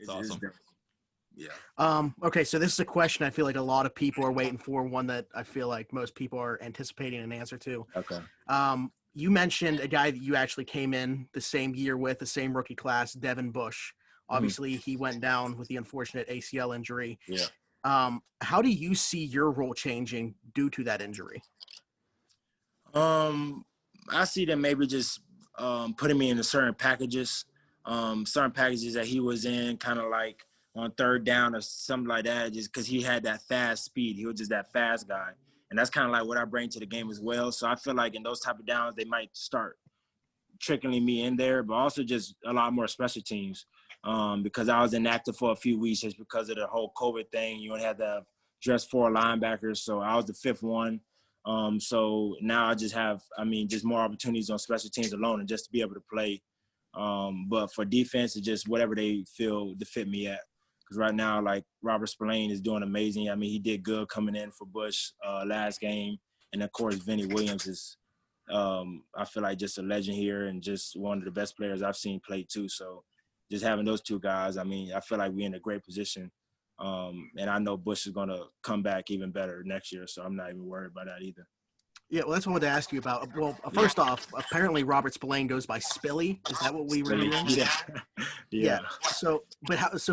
It's awesome. Yeah. Okay, so this is a question I feel like a lot of people are waiting for, one that I feel like most people are anticipating an answer to. Okay. You mentioned a guy that you actually came in the same year with, the same rookie class, Devin Bush. Obviously, he went down with the unfortunate ACL injury. Yeah. How do you see your role changing due to that injury? I see them maybe just putting me in certain packages that he was in, kind of like on third down or something like that, just because he had that fast speed. He was just that fast guy. And that's kind of like what I bring to the game as well. So I feel like in those type of downs, they might start trickling me in there, but also just a lot more special teams because I was inactive for a few weeks just because of the whole COVID thing. You only had to dress 4 linebackers, so I was the 5th one. So now I just have, just more opportunities on special teams alone and just to be able to play. But for defense, it's just whatever they feel to fit me at. Because right now, like, Robert Spillane is doing amazing. He did good coming in for Bush last game. And, of course, Vinny Williams is, I feel like, just a legend here and just one of the best players I've seen play too. So just having those 2 guys, I feel like we're in a great position. And I know Bush is going to come back even better next year, so I'm not even worried about that either. Yeah, well, that's what I wanted to ask you about. Well, first off, apparently Robert Spillane goes by Spilly. Is that what we were hearing? Yeah. So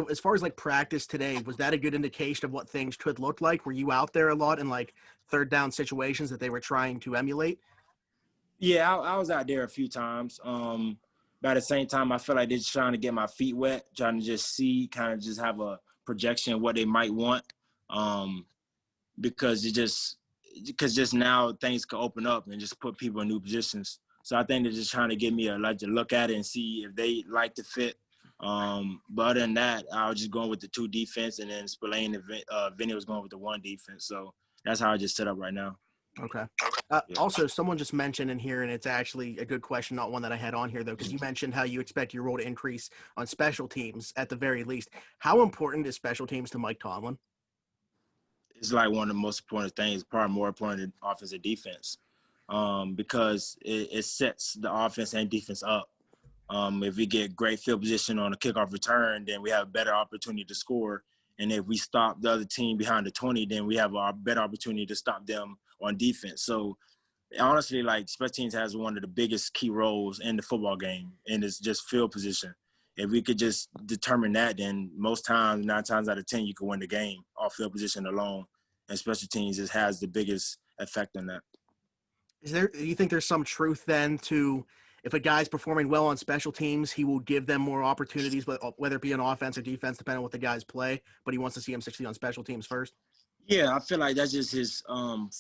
as far as like practice today, was that a good indication of what things could look like? Were you out there a lot in like third down situations that they were trying to emulate? Yeah, I was out there a few times. But at the same time, I feel like they're just trying to get my feet wet, trying to just see, kind of just have a projection of what they might want. Because just now things can open up and just put people in new positions. So I think they're just trying to get me to look at it and see if they like the fit. But other than that, I was just going with the 2 defense, and then Spillane and Vinny was going with the 1 defense. So that's how I just set up right now. Okay. Also, someone just mentioned in here, and it's actually a good question, not one that I had on here, though, because you mentioned how you expect your role to increase on special teams at the very least. How important is special teams to Mike Tomlin? It's like one of the most important things, probably more important than offense and defense, because it sets the offense and defense up. If we get great field position on a kickoff return, then we have a better opportunity to score. And if we stop the other team behind the 20, then we have a better opportunity to stop them on defense. So honestly, like, special teams has one of the biggest key roles in the football game, and it's just field position. If we could just determine that, then most times, 9 times out of 10, you can win the game off field position alone. And special teams just has the biggest effect on that. Do you think there's some truth then to, if a guy's performing well on special teams, he will give them more opportunities, whether it be on offense or defense, depending on what the guys play, but he wants to see them succeed on special teams first? Yeah, I feel like that's just his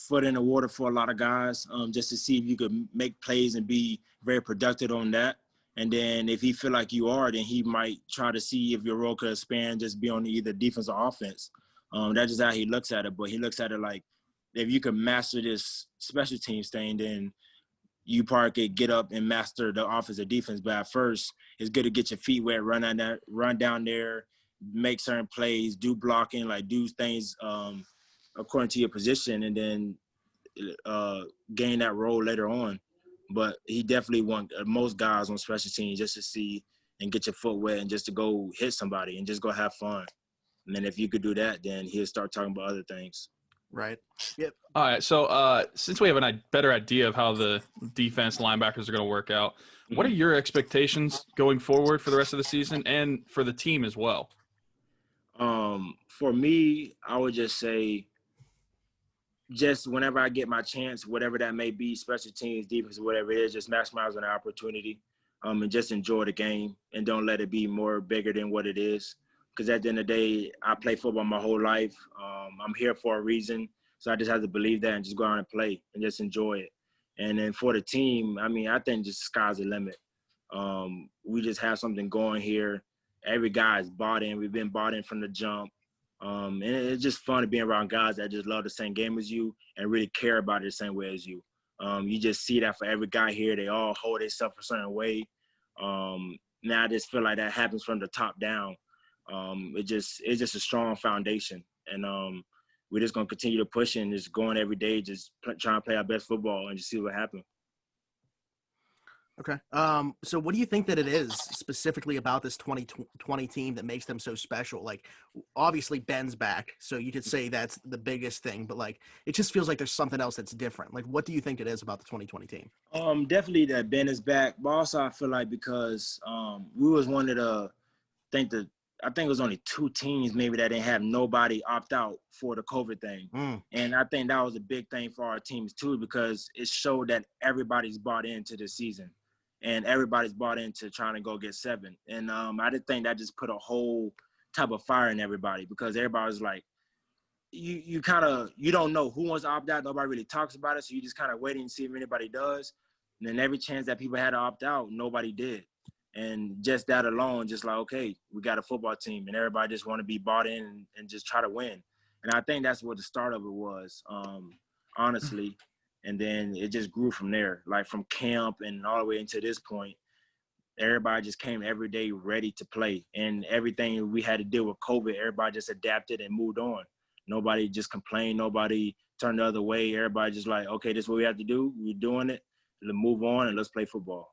foot in the water for a lot of guys, just to see if you could make plays and be very productive on that. And then if he feel like you are, then he might try to see if your role could expand, just be on either defense or offense. That's just how he looks at it. But he looks at it like, if you can master this special teams thing, then you probably could get up and master the offense or defense. But at first, it's good to get your feet wet, run down there, make certain plays, do blocking, like do things according to your position, and then gain that role later on. But he definitely want most guys on special teams just to see and get your foot wet and just to go hit somebody and just go have fun. And then if you could do that, then he'll start talking about other things. Right. Yep. All right. So since we have a better idea of how the defense linebackers are going to work out, what are your expectations going forward for the rest of the season and for the team as well? For me, I would just say, just whenever I get my chance, whatever that may be, special teams, defense, whatever it is, just maximize on the opportunity, and just enjoy the game and don't let it be more bigger than what it is. Because at the end of the day, I play football my whole life. I'm here for a reason. So I just have to believe that and just go out and play and just enjoy it. And then for the team, I think just sky's the limit. We just have something going here. Every guy is bought in. We've been bought in from the jump. And it's just fun to be around guys that just love the same game as you and really care about it the same way as you. You just see that for every guy here. They all hold themselves a certain way. Now I just feel like that happens from the top down. It's just a strong foundation. And we're just going to continue to push and just going every day, just trying to play our best football and just see what happens. Okay. So what do you think that it is specifically about this 2020 team that makes them so special? Like, obviously Ben's back, so you could say that's the biggest thing, but like, it just feels like there's something else that's different. Like, what do you think it is about the 2020 team? Definitely that Ben is back, but also I feel like because we was one of the I think it was only 2 teams maybe that didn't have nobody opt out for the COVID thing. And I think that was a big thing for our teams too, because it showed that everybody's bought into the season and everybody's bought into trying to go get 7. And I just think that just put a whole type of fire in everybody, because everybody's like, you don't know who wants to opt out. Nobody really talks about it. So you just kind of waiting to see if anybody does. And then every chance that people had to opt out, nobody did. And just that alone, just like, okay, we got a football team and everybody just want to be bought in and just try to win. And I think that's what the start of it was, honestly. And then it just grew from there, like from camp and all the way into this point. Everybody just came every day ready to play. And everything we had to deal with COVID, everybody just adapted and moved on. Nobody just complained. Nobody turned the other way. Everybody just like, okay, this is what we have to do. We're doing it. Let's move on and let's play football.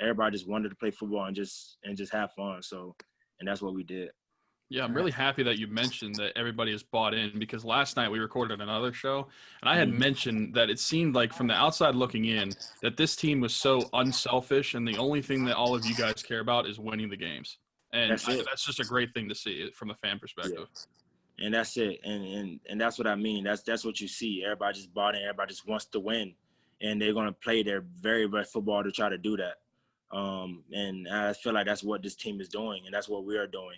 Everybody just wanted to play football and just have fun. So, and that's what we did. Yeah, I'm really happy that you mentioned that everybody is bought in, because last night we recorded another show and I had mentioned that it seemed like from the outside looking in that this team was so unselfish and the only thing that all of you guys care about is winning the games. And that's just a great thing to see from a fan perspective. Yeah. And that's it. And that's what I mean. That's what you see. Everybody just bought in. Everybody just wants to win. And they're going to play their very best football to try to do that. And I feel like that's what this team is doing, and that's what we are doing.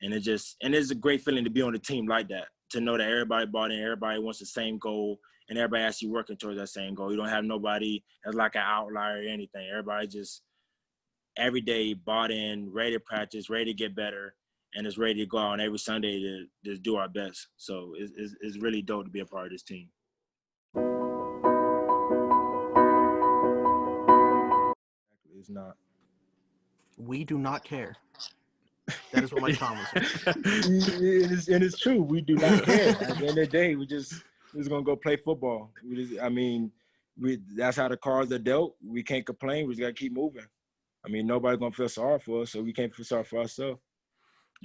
And it's a great feeling to be on a team like that, to know that everybody bought in, everybody wants the same goal, and everybody actually working towards that same goal. You don't have nobody that's like an outlier or anything. Everybody just every day bought in, ready to practice, ready to get better, and is ready to go out on every Sunday to just do our best. So it's really dope to be a part of this team. It's not. We do not care. That is what Mike Tomlin said. And it's true. We do not care. At the end of the day, we're just gonna go play football. That's how the cards are dealt. We can't complain. We just gotta keep moving. I mean, nobody's gonna feel sorry for us, so we can't feel sorry for ourselves.